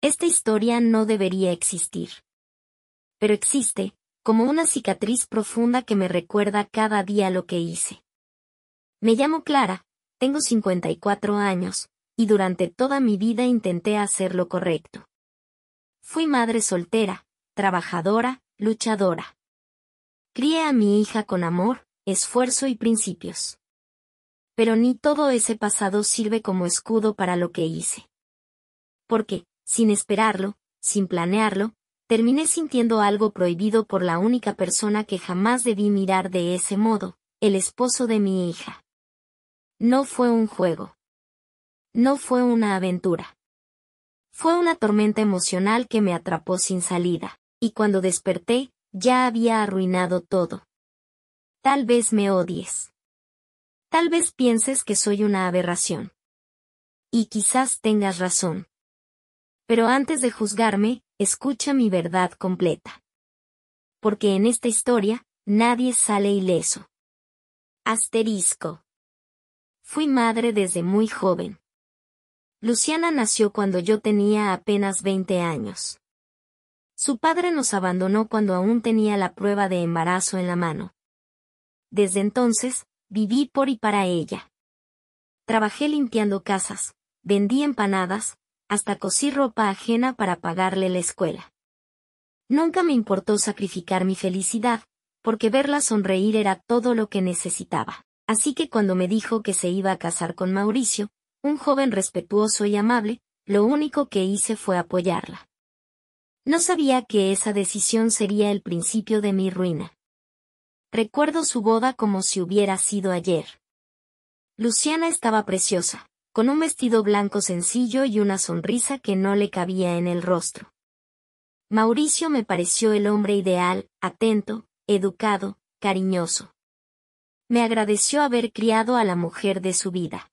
Esta historia no debería existir. Pero existe, como una cicatriz profunda que me recuerda cada día lo que hice. Me llamo Clara, tengo 54 años, y durante toda mi vida intenté hacer lo correcto. Fui madre soltera, trabajadora, luchadora. Crié a mi hija con amor, esfuerzo y principios. Pero ni todo ese pasado sirve como escudo para lo que hice. Porque, sin esperarlo, sin planearlo, terminé sintiendo algo prohibido por la única persona que jamás debí mirar de ese modo, el esposo de mi hija. No fue un juego. No fue una aventura. Fue una tormenta emocional que me atrapó sin salida, y cuando desperté, ya había arruinado todo. Tal vez me odies. Tal vez pienses que soy una aberración. Y quizás tengas razón. Pero antes de juzgarme, escucha mi verdad completa. Porque en esta historia, nadie sale ileso. Asterisco. Fui madre desde muy joven. Luciana nació cuando yo tenía apenas 20 años. Su padre nos abandonó cuando aún tenía la prueba de embarazo en la mano. Desde entonces, viví por y para ella. Trabajé limpiando casas, vendí empanadas, hasta cosí ropa ajena para pagarle la escuela. Nunca me importó sacrificar mi felicidad, porque verla sonreír era todo lo que necesitaba. Así que cuando me dijo que se iba a casar con Mauricio, un joven respetuoso y amable, lo único que hice fue apoyarla. No sabía que esa decisión sería el principio de mi ruina. Recuerdo su boda como si hubiera sido ayer. Luciana estaba preciosa, con un vestido blanco sencillo y una sonrisa que no le cabía en el rostro. Mauricio me pareció el hombre ideal, atento, educado, cariñoso. Me agradeció haber criado a la mujer de su vida.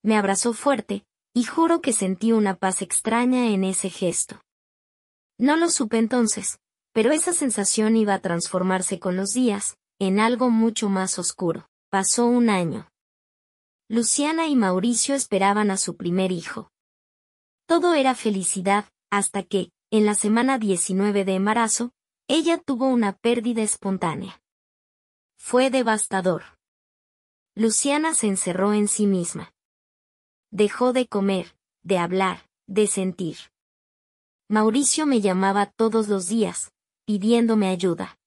Me abrazó fuerte, y juro que sentí una paz extraña en ese gesto. No lo supe entonces, pero esa sensación iba a transformarse con los días, en algo mucho más oscuro. Pasó un año. Luciana y Mauricio esperaban a su primer hijo. Todo era felicidad, hasta que, en la semana 19 de embarazo, ella tuvo una pérdida espontánea. Fue devastador. Luciana se encerró en sí misma. Dejó de comer, de hablar, de sentir. Mauricio me llamaba todos los días, pidiéndome ayuda.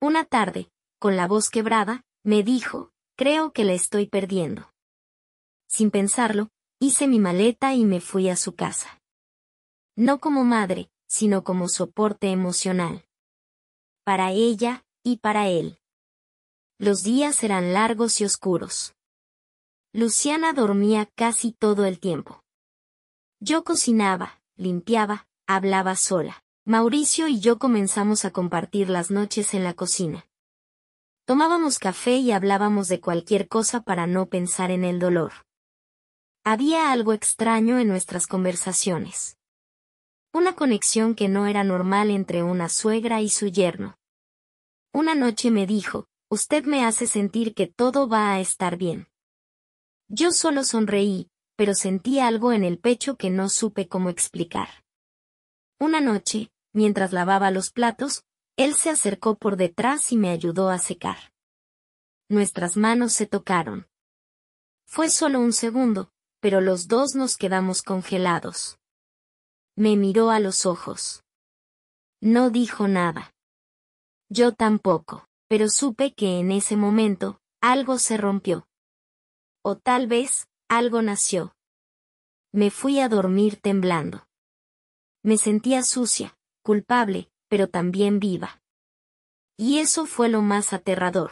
Una tarde, con la voz quebrada, me dijo, creo que la estoy perdiendo. Sin pensarlo, hice mi maleta y me fui a su casa. No como madre, sino como soporte emocional. Para ella, y para él. Los días eran largos y oscuros. Luciana dormía casi todo el tiempo. Yo cocinaba, limpiaba, hablaba sola. Mauricio y yo comenzamos a compartir las noches en la cocina. Tomábamos café y hablábamos de cualquier cosa para no pensar en el dolor. Había algo extraño en nuestras conversaciones. Una conexión que no era normal entre una suegra y su yerno. Una noche me dijo, usted me hace sentir que todo va a estar bien. Yo solo sonreí, pero sentí algo en el pecho que no supe cómo explicar. Una noche, mientras lavaba los platos, él se acercó por detrás y me ayudó a secar. Nuestras manos se tocaron. Fue solo un segundo, pero los dos nos quedamos congelados. Me miró a los ojos. No dijo nada. Yo tampoco, pero supe que en ese momento, algo se rompió. O tal vez, algo nació. Me fui a dormir temblando. Me sentía sucia, culpable, pero también viva. Y eso fue lo más aterrador.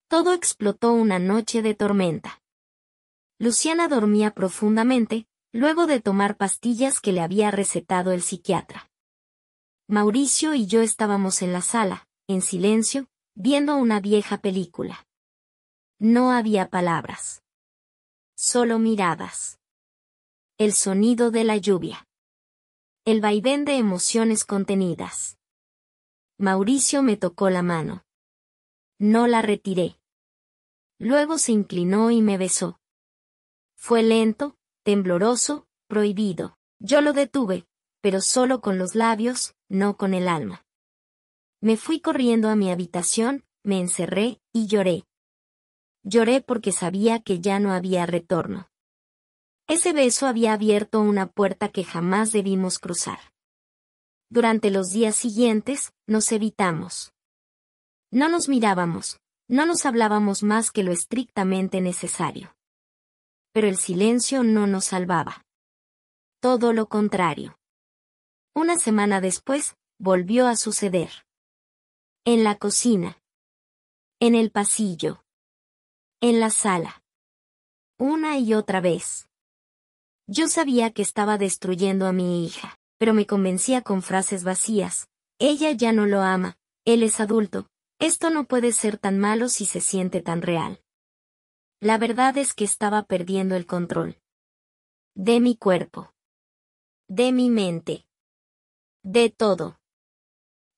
Todo explotó una noche de tormenta. Luciana dormía profundamente, luego de tomar pastillas que le había recetado el psiquiatra. Mauricio y yo estábamos en la sala, en silencio, viendo una vieja película. No había palabras. Solo miradas. El sonido de la lluvia. El vaivén de emociones contenidas. Mauricio me tocó la mano. No la retiré. Luego se inclinó y me besó. Fue lento, tembloroso, prohibido. Yo lo detuve, pero solo con los labios, no con el alma. Me fui corriendo a mi habitación, me encerré y lloré. Lloré porque sabía que ya no había retorno. Ese beso había abierto una puerta que jamás debimos cruzar. Durante los días siguientes, nos evitamos. No nos mirábamos, no nos hablábamos más que lo estrictamente necesario. Pero el silencio no nos salvaba. Todo lo contrario. Una semana después, volvió a suceder. En la cocina. En el pasillo. En la sala. Una y otra vez. Yo sabía que estaba destruyendo a mi hija, pero me convencía con frases vacías. Ella ya no lo ama, él es adulto, esto no puede ser tan malo si se siente tan real. La verdad es que estaba perdiendo el control. De mi cuerpo. De mi mente. De todo.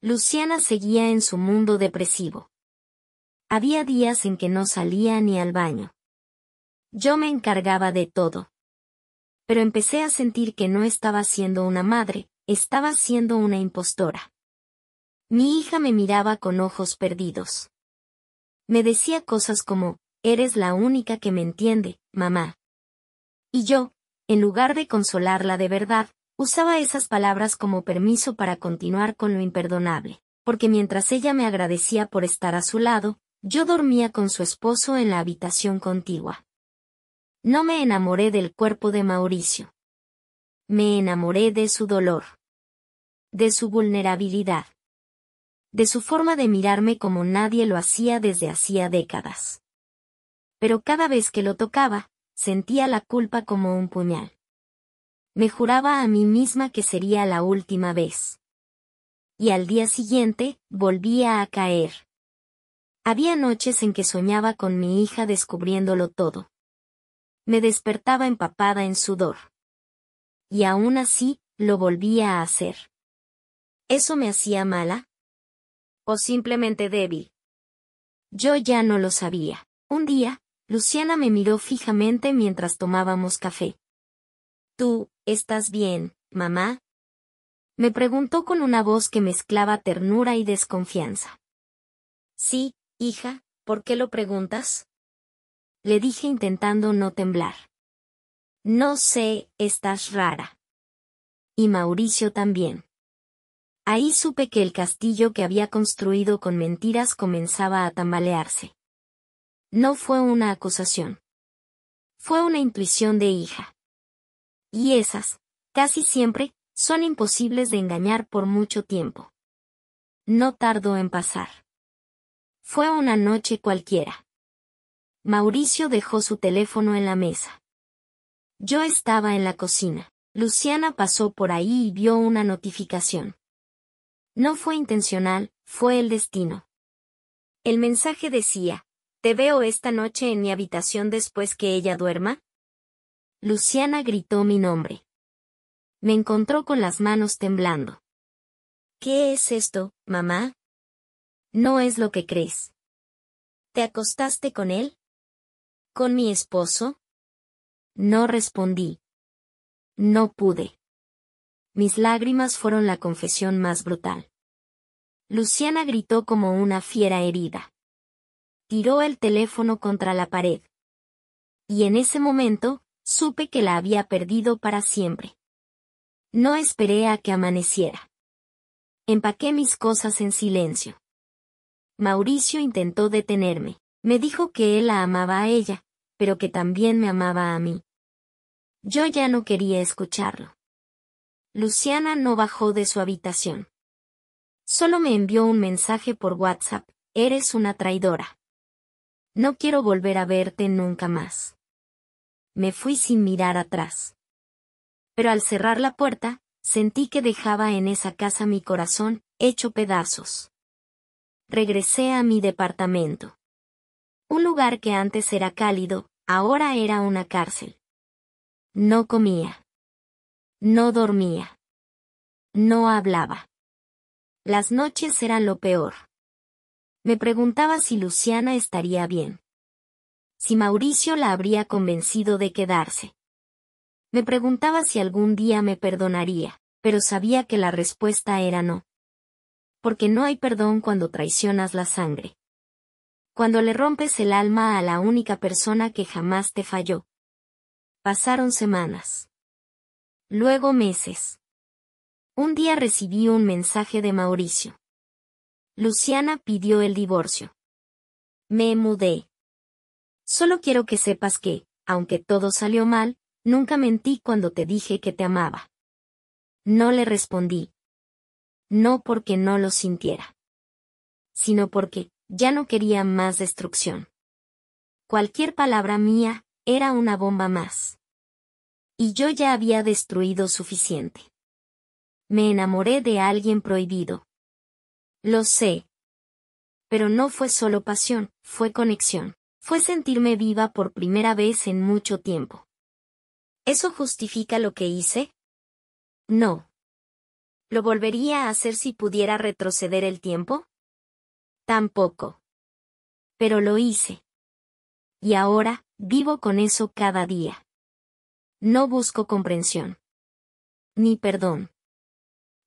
Luciana seguía en su mundo depresivo. Había días en que no salía ni al baño. Yo me encargaba de todo. Pero empecé a sentir que no estaba siendo una madre, estaba siendo una impostora. Mi hija me miraba con ojos perdidos. Me decía cosas como, eres la única que me entiende, mamá. Y yo, en lugar de consolarla de verdad, usaba esas palabras como permiso para continuar con lo imperdonable, porque mientras ella me agradecía por estar a su lado, yo dormía con su esposo en la habitación contigua. No me enamoré del cuerpo de Mauricio. Me enamoré de su dolor. De su vulnerabilidad. De su forma de mirarme como nadie lo hacía desde hacía décadas. Pero cada vez que lo tocaba, sentía la culpa como un puñal. Me juraba a mí misma que sería la última vez. Y al día siguiente, volvía a caer. Había noches en que soñaba con mi hija descubriéndolo todo. Me despertaba empapada en sudor. Y aún así, lo volvía a hacer. ¿Eso me hacía mala? ¿O simplemente débil? Yo ya no lo sabía. Un día, Luciana me miró fijamente mientras tomábamos café. ¿Tú, estás bien, mamá? Me preguntó con una voz que mezclaba ternura y desconfianza. Sí, hija, ¿por qué lo preguntas? Le dije intentando no temblar. No sé, estás rara. Y Mauricio también. Ahí supe que el castillo que había construido con mentiras comenzaba a tambalearse. No fue una acusación. Fue una intuición de hija. Y esas, casi siempre, son imposibles de engañar por mucho tiempo. No tardó en pasar. Fue una noche cualquiera. Mauricio dejó su teléfono en la mesa. Yo estaba en la cocina. Luciana pasó por ahí y vio una notificación. No fue intencional, fue el destino. El mensaje decía, ¿te veo esta noche en mi habitación después que ella duerma? Luciana gritó mi nombre. Me encontró con las manos temblando. ¿Qué es esto, mamá? No es lo que crees. ¿Te acostaste con él? ¿Con mi esposo? No respondí. No pude. Mis lágrimas fueron la confesión más brutal. Luciana gritó como una fiera herida. Tiró el teléfono contra la pared. Y en ese momento, supe que la había perdido para siempre. No esperé a que amaneciera. Empaqué mis cosas en silencio. Mauricio intentó detenerme. Me dijo que él la amaba a ella, pero que también me amaba a mí. Yo ya no quería escucharlo. Luciana no bajó de su habitación. Solo me envió un mensaje por WhatsApp, eres una traidora. No quiero volver a verte nunca más. Me fui sin mirar atrás. Pero al cerrar la puerta, sentí que dejaba en esa casa mi corazón, hecho pedazos. Regresé a mi departamento. Un lugar que antes era cálido, ahora era una cárcel. No comía. No dormía. No hablaba. Las noches eran lo peor. Me preguntaba si Luciana estaría bien. Si Mauricio la habría convencido de quedarse. Me preguntaba si algún día me perdonaría, pero sabía que la respuesta era no. Porque no hay perdón cuando traicionas la sangre. Cuando le rompes el alma a la única persona que jamás te falló. Pasaron semanas. Luego meses. Un día recibí un mensaje de Mauricio. Luciana pidió el divorcio. Me mudé. Solo quiero que sepas que, aunque todo salió mal, nunca mentí cuando te dije que te amaba. No le respondí. No porque no lo sintiera. Sino porque, ya no quería más destrucción. Cualquier palabra mía, era una bomba más. Y yo ya había destruido suficiente. Me enamoré de alguien prohibido. Lo sé. Pero no fue solo pasión, fue conexión. Fue sentirme viva por primera vez en mucho tiempo. ¿Eso justifica lo que hice? No. ¿Lo volvería a hacer si pudiera retroceder el tiempo? Tampoco. Pero lo hice. Y ahora, vivo con eso cada día. No busco comprensión. Ni perdón.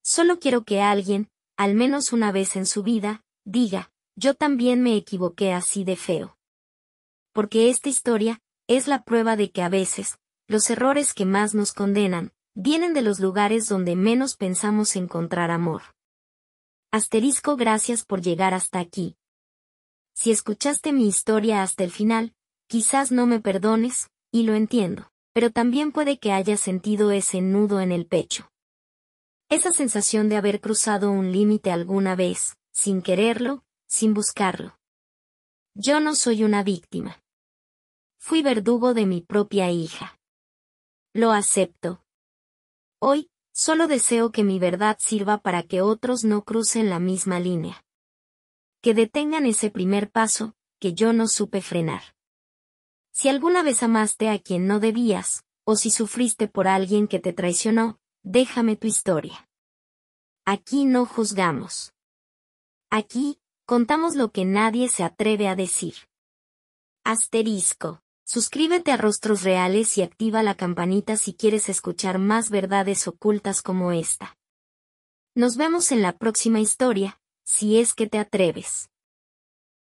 Solo quiero que alguien, al menos una vez en su vida, diga, yo también me equivoqué así de feo. Porque esta historia, es la prueba de que a veces, los errores que más nos condenan, vienen de los lugares donde menos pensamos encontrar amor. Asterisco, gracias por llegar hasta aquí. Si escuchaste mi historia hasta el final, quizás no me perdones, y lo entiendo, pero también puede que hayas sentido ese nudo en el pecho. Esa sensación de haber cruzado un límite alguna vez, sin quererlo, sin buscarlo. Yo no soy una víctima. Fui verdugo de mi propia hija. Lo acepto. Hoy, solo deseo que mi verdad sirva para que otros no crucen la misma línea. Que detengan ese primer paso, que yo no supe frenar. Si alguna vez amaste a quien no debías, o si sufriste por alguien que te traicionó, déjame tu historia. Aquí no juzgamos. Aquí, contamos lo que nadie se atreve a decir. Asterisco. Suscríbete a Rostros Reales y activa la campanita si quieres escuchar más verdades ocultas como esta. Nos vemos en la próxima historia, si es que te atreves.